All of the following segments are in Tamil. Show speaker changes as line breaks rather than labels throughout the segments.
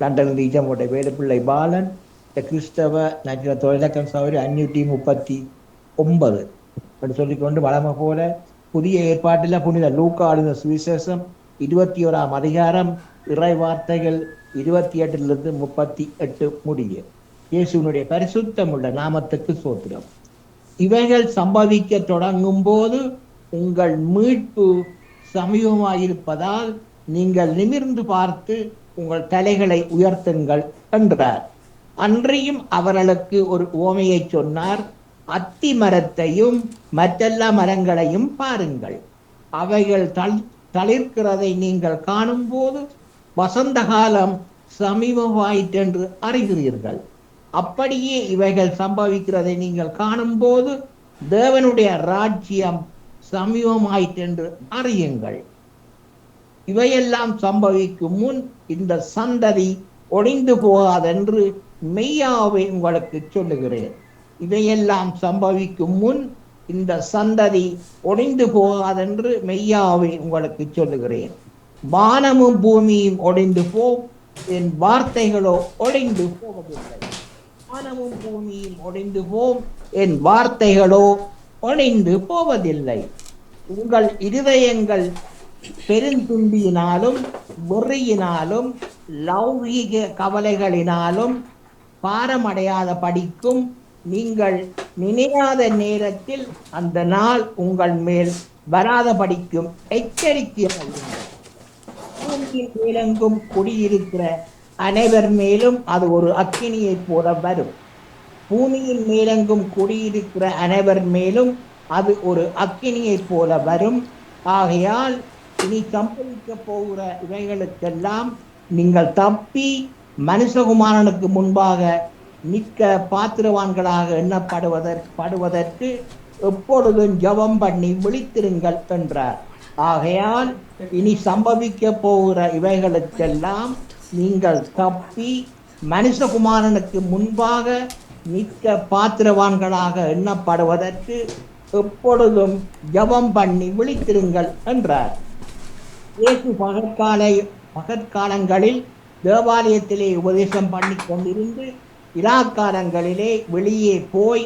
லண்டன் ஈச்சமோட்டை வேலுப்பிள்ளை பாலன், இந்த கிறிஸ்தவ நச்சின தொழிலக்கம் சௌரி 539 என்று சொல்லிக்கொண்டு வளமை போல புதிய ஏற்பாட்டில் புனித லூக்கா எழுதின சுவிசேஷம் 21ஆம் அதிகாரம் இறை வார்த்தைகள் 28 38 முடிய. இயேசுனுடைய பரிசுத்தமுள்ள நாமத்துக்கு சோத்திரம். இவைகள் சம்பவிக்க தொடங்கும் போது உங்கள் மீட்பு சமீபமாயிருப்பதால் நீங்கள் நிமிர்ந்து பார்த்து உங்கள் தலைகளை உயர்த்துங்கள் என்றார். அன்றியும் அவர்களுக்கு ஒரு உவமையை சொன்னார். அத்தி மரத்தையும் மற்றெல்லா மரங்களையும் பாருங்கள். அவைகள் தளிர்க்கிறதை நீங்கள் காணும் போது வசந்த காலம் சமீபமாயிற்றென்று அறிகிறீர்கள். அப்படியே இவைகள் சம்பவிக்கிறதை நீங்கள் காணும் போது தேவனுடைய ராஜ்யம் சமீபமாயிற்றென்று அறியுங்கள். இவையெல்லாம் சம்பவிக்கும் முன் இந்த சந்ததி ஒளிந்து போகாதென்று மெய்யாவே உங்களுக்கு சொல்லுகிறேன். இவையெல்லாம் சம்பவிக்கும் முன் இந்த சந்ததி ஒளிந்து போகாதென்று மெய்யாவே உங்களுக்கு சொல்லுகிறேன். வானமும் பூமியும் ஒளிந்து போம், என் வார்த்தைகளோ ஒளிந்து போவதில்லை. வானமும் பூமியும் ஒளிந்து போம், என் வார்த்தைகளோ ஒளிந்து போவதில்லை. உங்கள் இருதயங்கள் பெருந்தும்பியினாலும் வெறியினாலும் லௌகீக கவலைகளினாலும் பாரமடையாத படிக்கும் நீங்கள் நினையாத நேரத்தில் அந்த நாள் உங்கள் மேல் வராத படிக்கும் எச்சரிக்கையாயிருங்கள். பூமியின் மேலெங்கும் குடியிருக்கிற அனைவர் மேலும் அது ஒரு அக்கினியை போல வரும். பூமியின் மேலெங்கும் குடியிருக்கிற அனைவர் மேலும் அது ஒரு அக்கினியை போல வரும். ஆகையால் இனி சம்பவிக்க போகிற இவைகளுக்கெல்லாம் நீங்கள் தப்பி மனுஷகுமாரனுக்கு முன்பாக நிற்க பாத்திரவான்களாக எண்ணப்படுவதற்கு எப்பொழுதும் ஜெபம் பண்ணி விழித்திருங்கள் என்றார். ஆகையால் இனி சம்பவிக்க போகிற இவைகளுக்கெல்லாம் நீங்கள் தப்பி மனுஷகுமாரனுக்கு முன்பாக நிற்க பாத்திரவான்களாக எண்ணப்படுவதற்கு எப்பொழுதும் ஜெபம் பண்ணி விழித்திருங்கள் என்றார். இயேசு பகற்காலங்களில் தேவாலயத்திலே உபதேசம் பண்ணி கொண்டிருந்து இராக்காலங்களிலே வெளியே போய்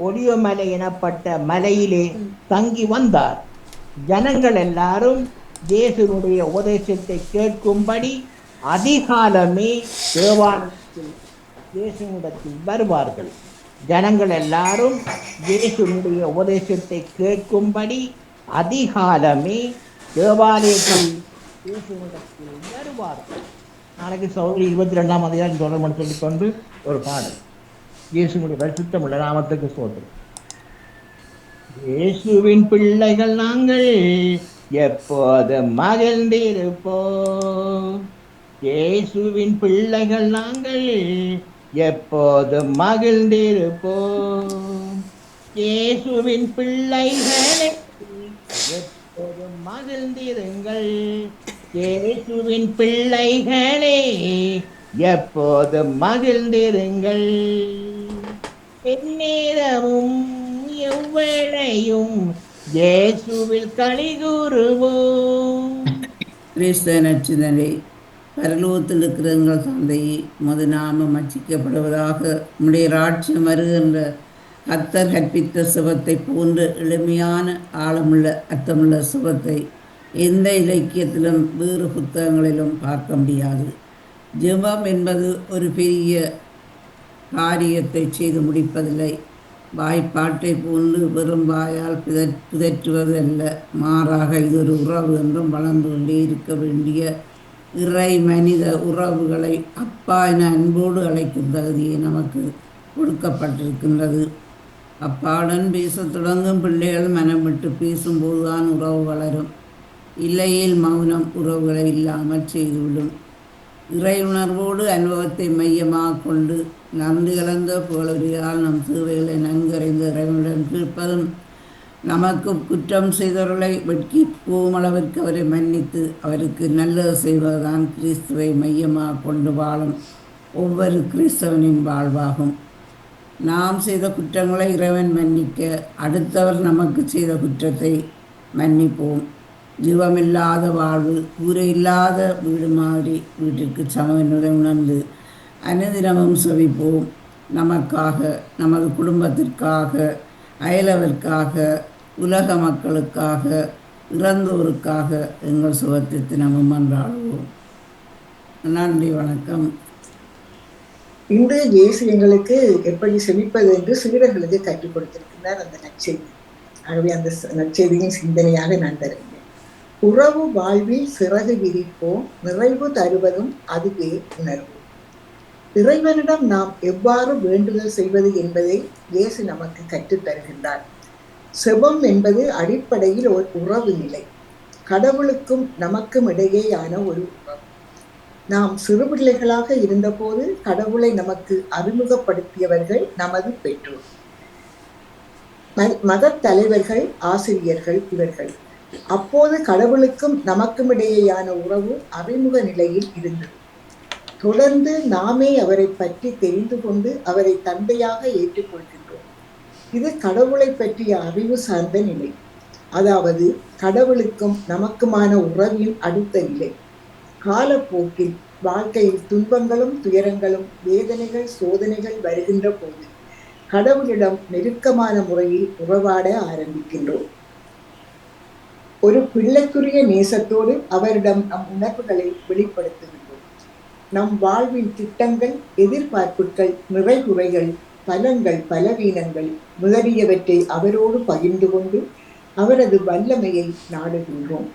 ஒலிவமலை எனப்பட்ட மலையிலே தங்கி வந்தார். ஜனங்கள் எல்லாரும் இயேசுனுடைய உபதேசத்தை கேட்கும்படி அதிகாலமே தேவாலயத்தில் இயேசுவிடத்தில் வருவார்கள். ஜனங்கள் எல்லாரும் இயேசுனுடைய உபதேசத்தை கேட்கும்படி அதிகாலமே தேவாலயத்தில் இயேசுவிடத்தில் வருவார்கள். நாளைக்கு சௌரி 22ஆம் அதிகாரம் தொடர்பு சொல்லிக்கொண்டு ஒரு பாடல். இயேசுனுடைய பரிசுத்தமுள்ள நாமத்துக்கு ஸ்தோத்திரம். இயேசுவின் பிள்ளைகள் நாங்கள் எப்போது மகிழ்ந்திருப்போம். இயேசுவின் பிள்ளைகள் நாங்கள் எப்போது மகிழ்ந்திருப்போம். இயேசுவின் பிள்ளைகளே எப்போது மகிழ்ந்திருங்கள். இயேசுவின் பிள்ளைகளே எப்போது மகிழ்ந்திருங்கள். எந்நேரமும் எவ்வேளையும் இயேசுவில் களி கூறுவோம்.
கிறிஸ்தவ நச்சிதனை பரலோகத்தில் இருக்கிற எங்கள் தந்தையை மது நாமம் அச்சிக்கப்படுவதாக உம்முடைய ராட்சியம் வருகின்ற கர்த்தர் கற்பித்த சுபத்தை போன்ற எளிமையான ஆழமுள்ள அர்த்தமுள்ள சுபத்தை எந்த இலக்கியத்திலும் வேறு புத்தகங்களிலும் பார்க்க முடியாது. ஜெபம் என்பது ஒரு பெரிய காரியத்தை செய்து முடிப்பதில்லை. வாய்ப்பாட்டை போன்று வெறும் வாயால் பிதற்றுவது அல்ல, மாறாக இது ஒரு உறவு என்றும் வளர்ந்து கொண்டே இருக்க வேண்டிய இறை மனித உறவுகளை அப்பா என அன்போடு அழைக்கும் தகுதியை நமக்கு கொடுக்கப்பட்டிருக்கின்றது. அப்பாவுடன் பேசத் தொடங்கும் பிள்ளைகள் மனம் விட்டு பேசும்போதுதான் உறவு வளரும். இல்லையில் மௌனம் உறவுகளை இல்லாமல் செய்துவிடும். இறை உணர்வோடு அனுபவத்தை மையமாக கொண்டு நன்றி கலந்த புகழுரையால் நம் சேவைகளை நன்கறிந்து இறைவனுடன் கேட்பதும் நமக்கு குற்றம் செய்தவர்களை வெட்கி போகும் அளவிற்கு அவரை மன்னித்து அவருக்கு நல்லது செய்வதுதான் கிறிஸ்துவை மையமாக கொண்டு வாழும் ஒவ்வொரு கிறிஸ்தவனின் வாழ்வாகும். நாம் செய்த குற்றங்களை இறைவன் மன்னிக்க அடுத்தவர் நமக்கு செய்த குற்றத்தை மன்னிப்போம். ஜீவமில்லாத வாழ்வு கூரை இல்லாத வீடு மாதிரி வீட்டிற்கு சமம் என்பதை உணர்ந்து அனுதினமும் செவிப்போம். நமக்காக, நமது குடும்பத்திற்காக, அயலவர்க்காக, உலக மக்களுக்காக, இறந்தோருக்காக எங்கள் சுகத்தை தினமும் மன்றாடுவோம். நன்றி, வணக்கம்.
இன்று இயேசு எங்களுக்கு எப்படி செமிப்பது என்று சீடர்களுக்கு கற்றுக் கொடுத்திருக்கிறார் அந்த நற்செய்தி. ஆகவே அந்த நற்செய்தியின் சிந்தனையாக நான் தருகிறேன். உறவு வாழ்வில் சிறகு விரிப்போம், நிறைவு தருவதும் அதுவே உணர்வு. இறைவனிடம் நாம் எவ்வாறு வேண்டுதல் செய்வது என்பதை இயேசு நமக்கு கற்றுத் தருகின்றார். செபம் என்பது அடிப்படையில் ஒரு உறவு நிலை, கடவுளுக்கும் நமக்கும் இடையேயான ஒரு உறவு. நாம் சிறுபிள்ளைகளாக இருந்தபோது கடவுளை நமக்கு அறிமுகப்படுத்தியவர்கள் நமது பெற்றோர், மத தலைவர்கள், ஆசிரியர்கள் இவர்கள். அப்போது கடவுளுக்கும் நமக்கும் இடையேயான உறவு அறிமுக நிலையில் இருந்தது. தொடர்ந்து நாமே அவரை பற்றி தெரிந்து கொண்டு அவரை தந்தையாக ஏற்றுக்கொள்கின்றோம். இது கடவுளை பற்றிய அறிவு சார்ந்த நிலை, அதாவது கடவுளுக்கும் நமக்குமான உறவின் அடுத்த நிலை. காலப்போக்கில் வாழ்க்கையில் துன்பங்களும் துயரங்களும் வேதனைகள் சோதனைகள் வருகின்ற போது கடவுளிடம் நெருக்கமான முறையில் உறவாட ஆரம்பிக்கின்றோம். ஒரு பிள்ளைக்குரிய நேசத்தோடு அவரிடம் நம் உணர்வுகளை வெளிப்படுத்துகின்றோம். நம் வாழ்வின் திட்டங்கள், எதிர்பார்ப்புகள், நிறைகுறைகள், பலங்கள், பலவீனங்கள் முதலியவற்றை அவரோடு பகிர்ந்து கொண்டு அவரது வல்லமையை நாடுகின்றோம்.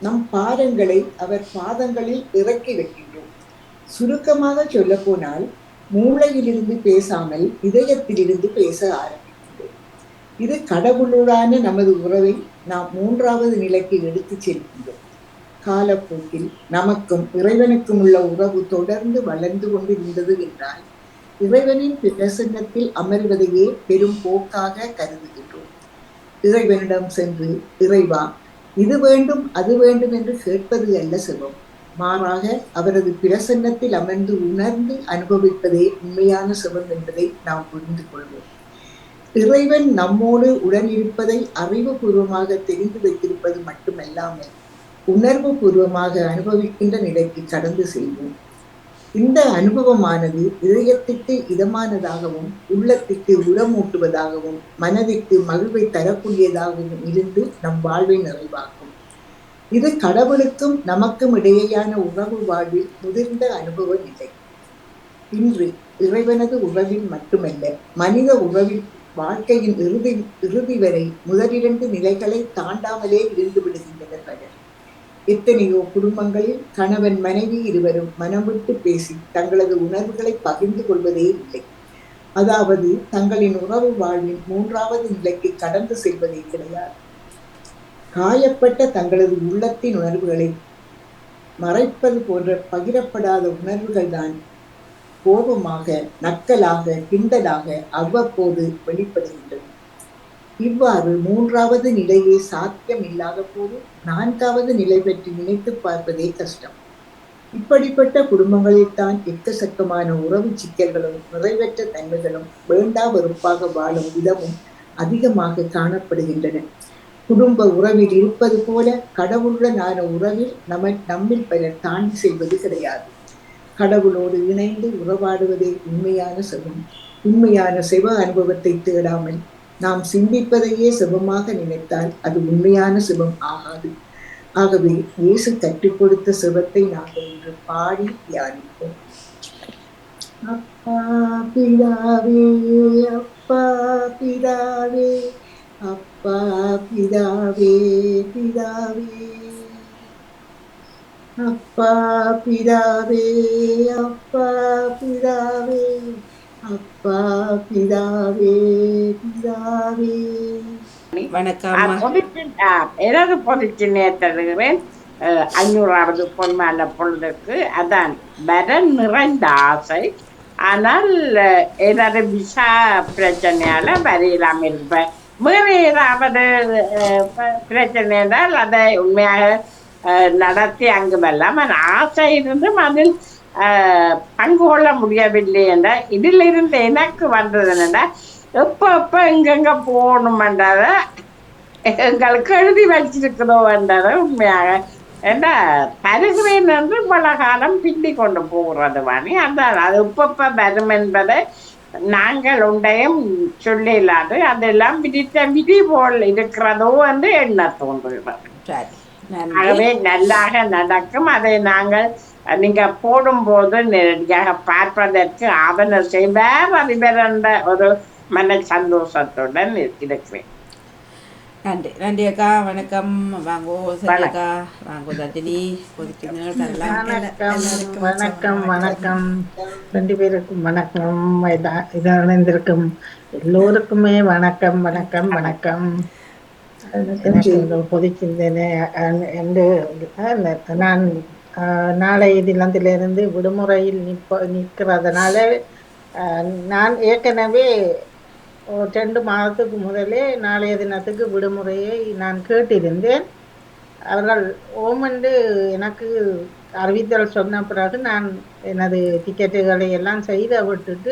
நம் பாதங்களை அவர் பாதங்களில் இறக்கி வைக்கின்றோம். சுருக்கமாக சொல்ல போனால், மூளையிலிருந்து பேசாமல் இதயத்திலிருந்து பேச ஆரம்பிக்கின்றோம். இது கடவுளுடான நமது உறவை நாம் 3வது நிலைக்கு எடுத்து செல்கின்றோம். காலப்போக்கில் நமக்கும் இறைவனுக்கும் உள்ள உறவு தொடர்ந்து வளர்ந்து கொண்டு இருந்தது என்றால், இறைவனின் பிரசன்னத்தில் அமர்வதையே பெரும் போக்காக கருதுகின்றோம். இறைவனிடம் சென்று, இறைவா இது வேண்டும் அது வேண்டும் என்று கேட்பது அல்ல செபம். மாறாக அவரது பிரசன்னத்தில் அமர்ந்து உணர்ந்து அனுபவிப்பதே உண்மையான செபம் என்பதை நாம் புரிந்து கொள்வோம். இறைவன் நம்மோடு உடன் இருப்பதை அறிவுபூர்வமாக தெரிந்து வைத்திருப்பது மட்டுமல்லாமல் உணர்வு பூர்வமாக அனுபவிக்கின்ற நிலைக்கு கடந்து செல்வோம். இந்த அனுபவமானது இதயத்திற்கு இதமானதாகவும் உள்ளத்திற்கு உரமூட்டுவதாகவும் மனதிற்கு மகிழ்வை தரக்கூடியதாகவும் இருந்து நம் வாழ்வை நிறைவாக்கும். இது கடவுளுக்கும் நமக்கும் இடையேயான உறவு வாழ்வில் முதிர்ந்த அனுபவ நிலை. இன்று இறைவனது உறவில் மட்டுமல்ல, மனித உறவில் வாழ்க்கையின் இறுதி வரை முதலிரண்டு நிலைகளை தாண்டாமலே இருந்து விடுகின்றனர் பலர். எத்தனையோ குடும்பங்களில் கணவன் மனைவி இருவரும் மனம் விட்டு பேசி தங்களது உணர்வுகளை பகிர்ந்து கொள்வதே இல்லை. அதாவது தங்களின் உறவு வாழ்வின் 3வது நிலைக்கு கடந்து செல்வதே கிடையாது. காயப்பட்ட தங்களது உள்ளத்தின் உணர்வுகளை மறைப்பது போன்ற பகிரப்படாத உணர்வுகள் தான் கோபமாக, நக்கலாக, கிண்டலாக அவ்வப்போது வெளிப்படுகின்றன. இவ்வாறு 3வது நிலையே சாத்தியம் இல்லாத போது 4வது நிலை பற்றி நினைத்து பார்ப்பதே கஷ்டம். இப்படிப்பட்ட குடும்பங்களில் தான் எக்கச்சக்கமான உறவு சிக்கல்களும் நிறைவேற்ற தன்மைகளும் வேண்டா வெறுப்பாக வாழும் விதமும் அதிகமாக காணப்படுகின்றன. குடும்ப உறவில் இருப்பது போல கடவுளுடனான உறவில் நம்மில் பலர் தாண்டி செல்வது கிடையாது. கடவுளோடு இணைந்து உறவாடுவதே உண்மையான செபம். உண்மையான செப அனுபவத்தை தேடாமல் நாம் சிந்திப்பதையே செபமாக நினைத்தால் அது உண்மையான செபம் ஆகாது. ஆகவே இயேசு கற்றுக் கொடுத்த செபத்தை நாங்கள் இன்று பாடி தியானிப்போம். அப்பா பிதாவே, அப்பா பிதாவே, அப்பா பிதாவே, பிதாவே, அப்பா பிதாவே, அப்பா பிதாவே, அப்பா பிதாவே, பிதாவே.
வணக்கம். எனது பொதுச்சின்னையை தருகிறேன். 500வது பொன்மால பொழுதுக்கு அதான் வரன் நிறைந்த ஆசை. ஆனால் ஏதாவது விசா பிரச்சனையால வரையிலாமல் இருப்பேன். வேறு ஏதாவது பிரச்சனை என்றால் அதை உண்மையாக நடத்தி அங்குமெல்லாம் ஆசை இருந்தும் அதில் பங்கு கொள்ள முடியவில்லை என்றால் இதிலிருந்து எனக்கு வந்தது என்னென்னா, எப்ப எங்கெங்க போகணுமென்றத எங்களுக்கு எழுதி வச்சிருக்கிறோம்ன்றத உண்மையாக என்ன தருகிறேன் என்று பல காலம் பிந்தி கொண்டு போகிறது வாணி. அந்த அது எப்பப்ப வரும் என்பதை நாங்கள் உண்டையும் சொல்லிடாது. அதெல்லாம் விதி போல் இருக்கிறதோ என்று எண்ண தோன்றுகிறது.
சரி,
ஆகவே நல்லாக நடக்கும். அதை நாங்கள் நீங்க போடும்போது நேரடியாக பார்ப்பதற்கு ஆவண செய்வார் அதிபர் என்ற ஒரு மன சந்தோஷத்துடன் இருக்கிறேன்.
நன்றி நன்றி அக்கா. வணக்கம். வாங்கோ சரி அக்கா, வாங்கோ தர்ஜினி கொதிக்குங்க தரலாம்.
வணக்கம் வணக்கம் 2 பேருக்கும் வணக்கம். இணைந்திருக்கும் எல்லோருக்குமே வணக்கம் வணக்கம் வணக்கம். பொதுச்சிந்தனை என்று நான் நாளைய தினத்திலிருந்து விடுமுறையில் நிற்கிறதுனால நான் ஏற்கனவே 2 மாதத்துக்கு முதலே நாளைய தினத்துக்கு விடுமுறையை நான் கேட்டிருந்தேன். அவர்கள் ஓமென்று எனக்கு அறிவித்தல் சொன்ன பிறகு நான் எனது டிக்கெட்டுகளை எல்லாம் செய்து விட்டுட்டு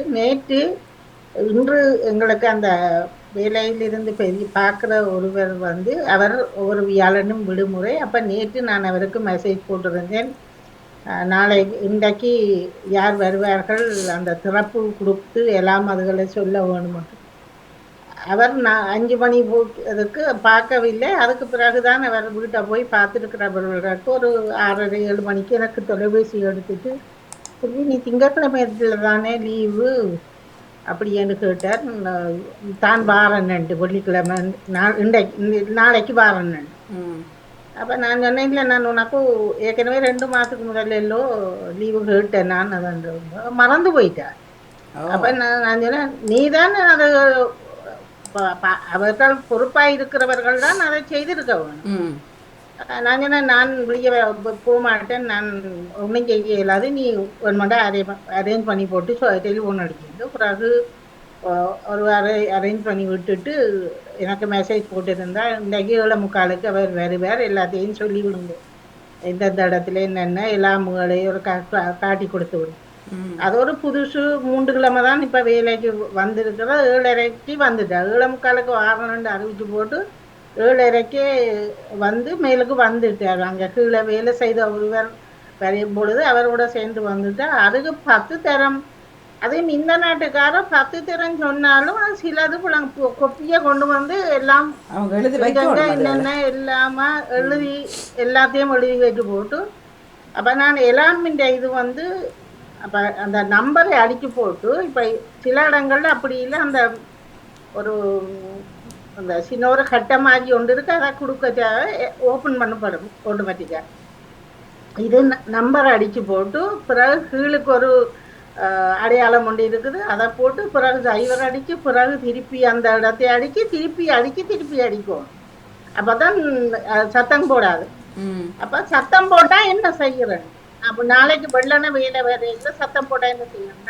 இன்று எங்களுக்கு அந்த வேலையிலிருந்து பார்க்குற ஒருவர் வந்து அவர் ஒவ்வொரு வியாழனும் விடுமுறை. அப்போ நேற்று நான் அவருக்கு மெசேஜ் போட்டிருந்தேன், நாளை இன்றைக்கு யார் வருவார்கள் அந்த திறப்பு கொடுத்து எல்லாம் அதுகளை சொல்ல வேணும். அவர் 5 மணி அதுக்கு பார்க்கவில்லை. அதுக்கு பிறகுதான் அவர் வீட்டை போய் பார்த்துருக்கிறவர்களுக்கு ஒரு 6:30-7 மணிக்கு எனக்கு தொலைபேசி எடுத்துட்டு, நீ திங்கட்கிழமையில தானே லீவு அப்படின்னு கேட்டார். தான் வாரன்னு வெள்ளிக்கிழமை நாளைக்கு வாரன்னு. அப்போ நான் சொன்னேன், இல்லை நான் உனக்கு ஏற்கனவே 2 மாதத்துக்கு முதல்ல லீவு கேட்டேன், நான் அதை மறந்து போயிட்டேன். அப்போ நான் சொன்னேன், நீ தான் அதை அவர்கள் பொறுப்பாக இருக்கிறவர்கள் தான் அதை செய்திருக்க வேணும். நான் சொன்னேன், நான் வெளியே போக மாட்டேன், நான் ஒன்றும் செய்ய இயலாது, நீ 1 மணி நேரம் அரேஞ்ச் பண்ணி போட்டு டெலிஃபோன் அடிக்கிறது. பிறகு ஒரு அரேஞ்ச் பண்ணி விட்டுட்டு எனக்கு மெசேஜ் போட்டுருந்தா, இன்றைக்கு 7:45 அவர் வருவார், எல்லாத்தையும் சொல்லி விடுங்க, எந்தெந்த இடத்துல என்னென்ன எல்லாமுகளையும் ஒரு காட்டி கொடுத்து விடும். அது ஒரு புதுசு 3 கிழமை தான் இப்போ வேலைக்கு வந்திருக்கிற. 7:30 வந்துட்டார். 7:45 வாரணுன்னு அறிவிச்சு போட்டு 7:30 வந்து மேலுக்கு வந்துட்டார். அங்கே கீழே வேலை செய்த ஒருவர் வரையும் பொழுது அவரோட சேர்ந்து வந்துட்டார். அதுக்கு 10 தரம், அதையும் இந்த நாட்டுக்காரர் 10 தரம் சொன்னாலும் அது சிலது கொப்பியை கொண்டு வந்து எல்லாம் என்னென்ன இல்லாம எழுதி எல்லாத்தையும் எழுதி வச்சு போட்டு, அப்போ நான் எல்லாமின்ற இது வந்து அப்போ அந்த நம்பரை அடிச்சு போட்டு, இப்போ சில இடங்கள்ல அப்படி இல்லை, அந்த ஒரு அந்த சின்ன ஒரு கட்டமாகி ஒன்று இருக்கு, அதை கொடுக்க ஓப்பன் பண்ணப்படும் ஆட்டோமேட்டிக்காக. இது நம்பரை அடிச்சு போட்டு பிறகு கீழுக்கு ஒரு அடையாளம் ஒன்று இருக்குது, அதை போட்டு பிறகு சைவர் அடிச்சு பிறகு திருப்பி அந்த இடத்தை அடிச்சு திருப்பி அடிக்கும். அப்போதான் சத்தம் போடாது. அப்போ சத்தம் போட்டா என்ன செய்யறேன்? அப்போ நாளைக்கு வெள்ளன வேலை வேலையில சத்தம் போட்டா என்ன செய்யணும்?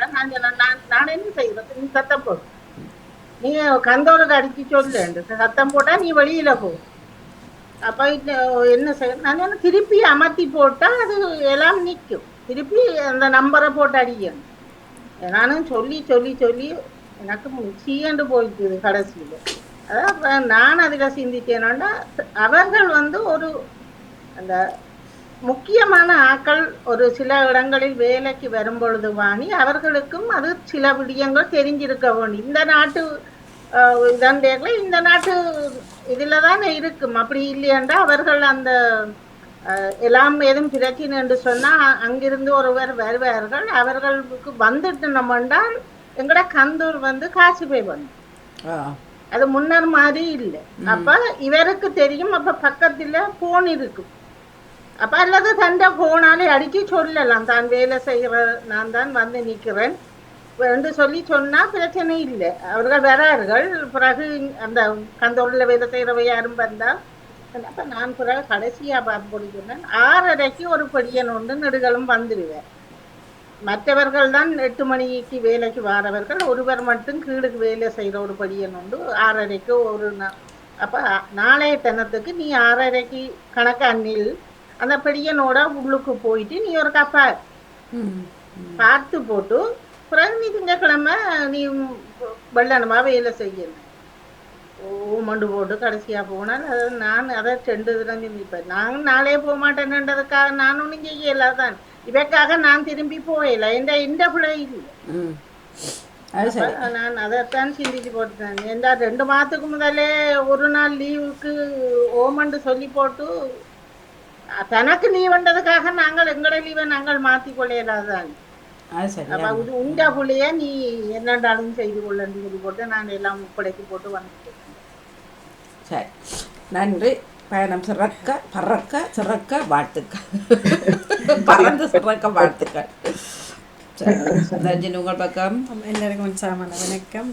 நான் என்ன செய்யறது? நீ சத்தம் போடு, நீ கந்தோருக்கு அடிச்சு சொல்லு, சத்தம் போட்டா நீ வெளியில போ. அப்போ என்ன செய்ய? நான் திருப்பி அமர்த்தி போட்டா அது எல்லாம் நிற்கும். திருப்பி அந்த நம்பரை போட்டு அடிக்கணும். நானும் சொல்லி எனக்கு சீண்டு போயிட்டு கடைசியில். அதான் நான் அதில் சிந்திச்சேன்னா, அவர்கள் வந்து ஒரு அந்த முக்கியமான ஆட்கள் ஒரு சில இடங்களில் வேலைக்கு வரும் பொழுது வாணி அவர்களுக்கும் அது சில விடயங்கள் தெரிஞ்சிருக்க வேண்டும். இந்த நாட்டு இதண்டேர்கள் இந்த நாட்டு இதில் தானே இருக்கும். அப்படி இல்லையாண்டா அவர்கள் அந்த எல்லாம் எதுவும் பிரச்சனை என்று சொன்னால் அங்கிருந்து ஒருவர் வருவார்கள். அவர்களுக்கு வந்துட்டு நம்மண்டால் எங்கட கந்தூர் வந்து காசு பே பண்ணும். அது முன்னர் மாதிரி இல்லை. அப்போ இவருக்கு தெரியும். அப்போ பக்கத்தில் போன் இருக்கும். அப்போ அல்லது தண்டை போனாலே அடிச்சு சொல்லலாம், தான் வேலை செய்கிற நான் தான் வந்து நிற்கிறேன் என்று சொல்லி சொன்னால் பிரச்சனை இல்லை. அவர்கள் வரார்கள். பிறகு அந்த கந்தூரில் வேலை செய்கிறவ யாரும் வந்தால் அப்போ நான் பிறகு கடைசியாக பார்த்து போடுகிறேன். 6:30 ஒரு படியன் ஒன்று நெடுகளும் வந்துடுவேன். மற்றவர்கள் தான் 8 மணிக்கு வேலைக்கு வாரவர்கள். ஒருவர் மட்டும் கீழுக்கு வேலை செய்கிற ஒரு படியன் உண்டு. 6:30 ஒரு அப்போ நாளைய தினத்துக்கு நீ 6:30 கணக்கானில் அந்த படியனோட உள்ளுக்கு போயிட்டு நீ ஒரு கப்பா பார்த்து போட்டு பிறகு நீ திங்கக்கிழமை நீ வெள்ளனமா வேலை செய்யணும். மண்டு போட்டு கடைசியா போனால் அது நான் அதை 2 தினம் நிற்பேன். நான் நாளே போக மாட்டேன்ன்றதுக்காக நான் ஒன்றும் செய்யலாதான். இதற்காக நான் திரும்பி போயில எந்த பிள்ளை இல்லை. நான் அதைத்தான் சிந்திச்சு போட்டுட்டேன். ஏண்டா 2 மாதத்துக்கு முதலே ஒரு நாள் லீவுக்கு ஓமண்டு சொல்லி போட்டு தனக்கு லீவுன்றதுக்காக நாங்கள் எங்களோட லீவை நாங்கள் மாற்றி கொள்ளையிலாதான். அப்ப உண்டா பிள்ளைய நீ என்னண்டாலும் செய்து கொள்ளன்னு சொல்லி போட்டு நான் எல்லாம் ஒப்படைக்கு போட்டு வந்துட்டேன்.
சரி, நன்றி. பயணம் சிறக்க பறக்க சிறக்க வாழ்த்துக்கள். பறந்து சிறக்க வாழ்த்துக்கள். ரஞ்சினி, உங்கள் பக்கம்?
எல்லாருக்கும் உற்சாகமான வணக்கம்.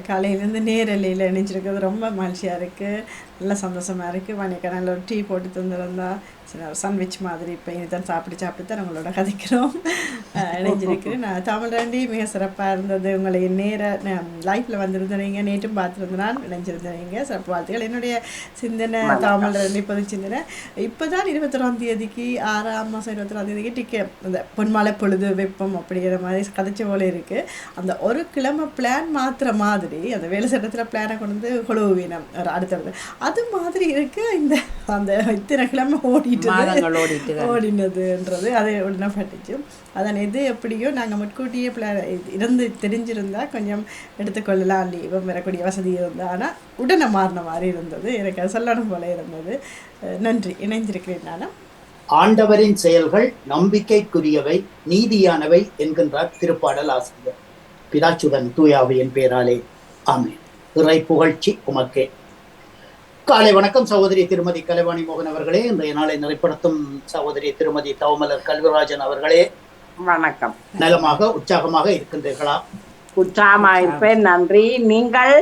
காலையிலேருந்து நேரலையில் இணைஞ்சிருக்கிறது ரொம்ப மகிழ்ச்சியாக இருக்குது, நல்லா சந்தோஷமாக இருக்குது. வணக்கம். நல்ல ஒரு டீ போட்டு தந்துருந்தா சரி, சாண்ட்விச் மாதிரி இப்போ இனிதான் சாப்பிட்டு தான் உங்களோட கதைக்கிறோம். இணைஞ்சிருக்கிறேன். நான் தமிழ்ராண்டி மிக சிறப்பாக இருந்தது. உங்களை நேர லைஃப்பில் வந்திருந்தீங்க, நேற்றும் பார்த்துருந்தேன், இணைஞ்சிருந்தீங்க. சிறப்பு வாழ்த்துக்கள். என்னுடைய சிந்தனை தமிழ்ராண்டி பொது சிந்தனை இப்போ தான் 21ஆம் தேதிக்கு 6ஆம் மாதம் 21ஆம் தேதிக்கு டிக்கெட் அந்த பொன்மாலை பொழுது வெப்பம் அப்படிங்கிற மாதிரி கதைச்ச போல இருக்குது. அந்த ஒரு கிழமை பிளான் மாத்திர மாதிரி அந்த வேலை சட்டத்தில் பிளானை கொண்டு வந்து கொழுவினம் அடுத்தது அது மாதிரி இருக்கு. இந்த அந்த இத்தனை கிழமை ஓடினதுன்றது அதை உடனப்பட்டுச்சு. அதன் எது எப்படியோ நாங்கள் முன்கூட்டியே இருந்து தெரிஞ்சிருந்தால் கொஞ்சம் எடுத்துக்கொள்ளலாம், லீவம் வரக்கூடிய வசதி இருந்தால். ஆனால் உடனே மாறின மாதிரி இருந்தது. எனக்கு அது சொல்லணும் போல இருந்தது. நன்றி. இணைந்திருக்கிறேன். நானும்
ஆண்டவரின் செயல்கள் நம்பிக்கைக்குரியவை நீதியானவை என்கின்றார் திருப்பாடல் ஆசிரியர். பிதாச்சுடன் தூயாவியின் பேராலே ஆமென். இறை புகழ்ச்சி உமக்கே. காலை வணக்கம் சகோதரி திருமதி கலைவாணி மோகன் அவர்களே. இன்றைய நாளை நிறைப்படுத்தும் சகோதரி திருமதி தவமலர் கல்விராஜன் அவர்களே,
வணக்கம்.
நலமாக உற்சாகமாக இருக்கின்றீர்களா?
உற்சாகமா இருப்பேன். நன்றி. நீங்கள்?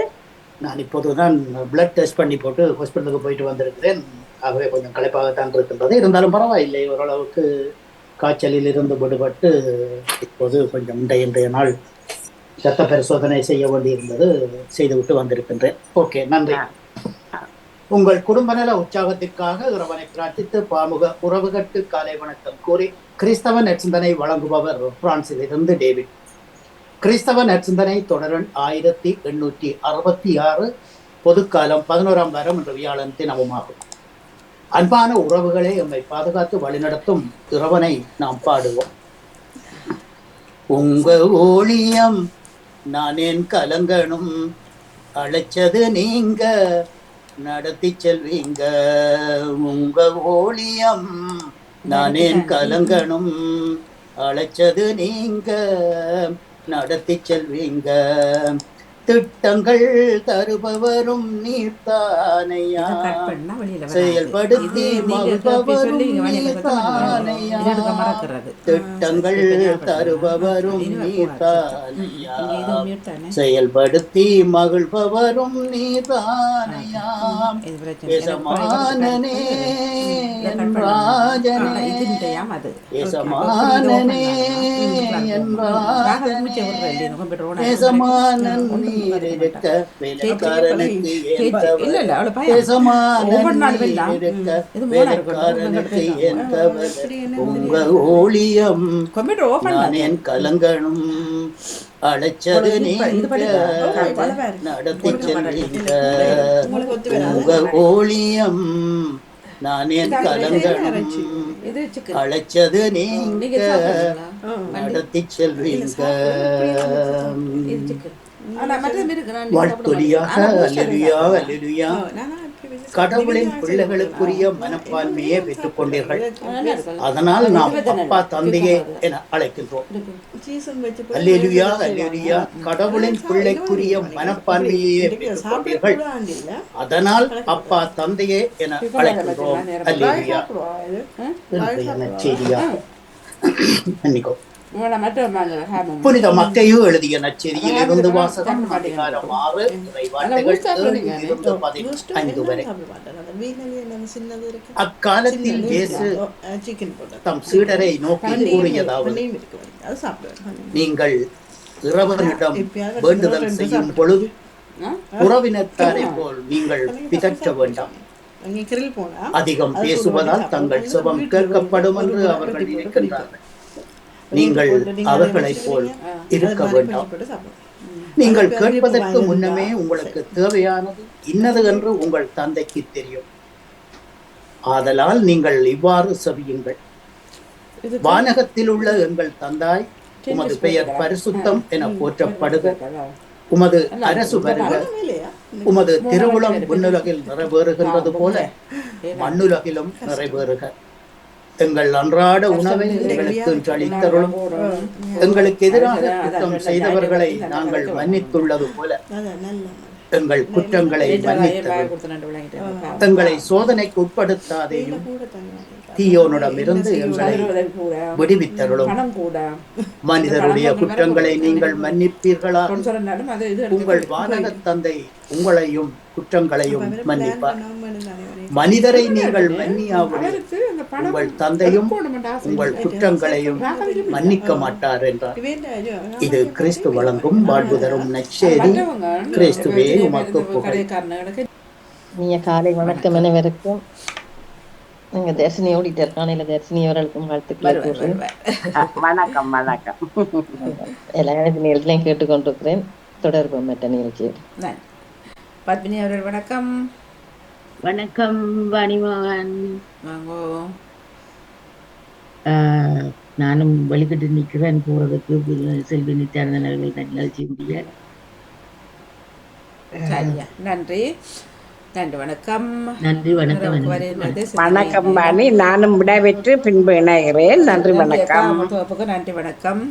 நான் இப்போதுதான் பிளட் டெஸ்ட் பண்ணி போட்டு ஹாஸ்பிட்டலுக்கு போயிட்டு வந்திருக்கிறேன். ஆகவே கொஞ்சம் களைப்பாகத்தான் இருக்கின்றது. இருந்தாலும் பரவாயில்லை, ஓரளவுக்கு காய்ச்சலில் இருந்து விடுபட்டு இப்போது கொஞ்சம் இன்றைய நாள் இரத்த பரிசோதனை செய்ய வேண்டியிருந்தது, செய்துவிட்டு வந்திருக்கின்றேன். ஓகே, நன்றி. உங்கள் குடும்ப நல உற்சாகத்திற்காக இறைவனை பிரார்த்தித்து பாமுக உறவுகளுக்கு காலை வணக்கம் கூறி கிறிஸ்தவ நற்சிந்தனை வழங்குபவர் பிரான்சில் இருந்து டேவிட். கிறிஸ்தவ நற்சிந்தனை தொடரன் 1866 பொதுக்காலம் 11ஆம் வாரம் என்ற வியாழன் தினமுமாகும். அன்பான உறவுகளே, எம்மை பாதுகாத்து வழிநடத்தும் இறைவனை நாம் பாடுவோம். உங்க ஊழியம் நான் என் கலங்கணும், அழைச்சது நீங்க நடத்தி செல்வீங்க. உங்க ஊழியம் நான் என் கலங்கணும், அழைச்சது நீங்க நடத்தி செல்வீங்க. திட்டங்கள் தருபவரும் நீர்த்தானையா, செயல்படுத்தி மகிழ்பவரும் நீர்த்தானையா. திட்டங்கள் தருபவரும் நீர்த்தானையா, செயல்படுத்தி மகிழ்பவரும் நீர்த்தானையா. எசமானனே என் ராஜனே, எசமானனே என் ராஜனே, எசமானன் நீரிருக்க வேலைக்காரனுக்கு ஏற்றவர். உங்க ஊழியம் நான் என் கலங்கணும், அழைச்சது நீங்க நடத்தி செல்வீங்க. உங்க ஊழியம் நான் என் கலங்கணும், அழைச்சது நீங்க நடத்தி செல்வீங்க. வாழ்த்தொலியாக அல்லேலூயா அல்லேலூயா. கடவுளின் பிள்ளைகளுக்குரிய மனப்பான்மையை பெற்றுக் கொண்டீர்கள். அதனால் நாம் அப்பா தந்தையே என அழைக்கின்றோம். அல்லேலூயா அல்லேலூயா. கடவுளின் பிள்ளைக்குரிய மனப்பான்மையே பெற்றுக் கொண்டீர்கள். அதனால் அப்பா தந்தையே என அழைக்கின்றோம். அல்லேலூயா. செய்தியா மன்னிக்கோ. புனித மத்தேயு எழுதிய நற்செய்தியில் இருந்து வாசகம். அதிகாரம் 6 இறைவார்த்தைகள் 7-15 வரை. அக்காலத்தில் இயேசு தம் சீடரை நோக்கி கூறியதாவது, நீங்கள் இறைவனிடம் வேண்டுதல் செய்யும் பொழுது உறவினத்தாரை போல் நீங்கள் பிதற்ற வேண்டாம். அதிகம் பேசுவதால் தங்கள் செபம் கேட்கப்படும் என்று அவர்கள் நினைக்கின்றார்கள். நீங்கள் அவர்களைப் போல் இருக்க வேண்டாம். நீங்கள் கேட்பதற்கு முன்னமே உங்களுக்கு தேவையானது இன்னது என்று உங்கள் தந்தைக்கு தெரியும். ஆதலால் நீங்கள் இவ்வாறு செவியுங்கள். வானகத்தில் உள்ள எங்கள் தந்தாய், உமது பெயர் பரிசுத்தம் என போற்றப்படுக. உமது அரசு வருக. உமது திருவுளம் விண்ணுலகில் நிறைவேறுகின்றது போல மண்ணுலகிலும் நிறைவேறுக. எங்கள் அன்றாட உணவை எங்களுக்கு இன்று அளித்தருளும். எங்களுக்கு எதிராக குற்றம் செய்தவர்களை நாங்கள் மன்னித்துள்ளது போல எங்கள் குற்றங்களை மன்னித்தருளும். எங்களை சோதனைக்கு உட்படுத்தாதேயும் தீயோனிடமிருந்து எங்களை விடுவித்தருளும். மனிதருடைய குற்றங்களை நீங்கள் மன்னிப்பீர்களா? உங்கள் வானக தந்தை உங்களையும் குற்றங்களையும் மன்னிப்பார். மனிதரை நீங்கள் மன்னியாவிடில் உங்கள் தந்தையும் உங்கள் குற்றங்களையும் மன்னிக்க மாட்டார் என்றார். இது கிறிஸ்து வழங்கும் வாழ்வு தரும் நற்செய்தி. கிறிஸ்துவே உமக்கு புகழ்.
நீங்க காலை வணக்கம் அனைவருக்கும். நீங்க தர்ஷினி ஓடிட்டார். காலையில தர்ஷினி அவர்களுக்கும் வாழ்த்துக்கள் கூறுறேன்.
வணக்கம் வணக்கம்.
எல்லா நிகழ்ச்சியிலையும் கேட்டுக்கொண்டிருக்கிறேன். தொடர்பு மற்ற நிகழ்ச்சியில்.
பத்மினி அவர்கள் வணக்கம்.
வணக்கம் வாணிமோகன்.
வாங்கோ.
நானும் வழிகட்டு நிற்கிறேன் போறதுக்கு. செல்வி நித்யானந்தன் அவர்கள் நிகழ்ச்சி முடிய.
சரியா, நன்றி நன்றி. வணக்கம்.
நன்றி வணக்கம்.
வணக்கம் வாணி. நானும் விடைபெற்று பின்பு இணைகிறேன். நன்றி வணக்கம்.
நன்றி வணக்கம்.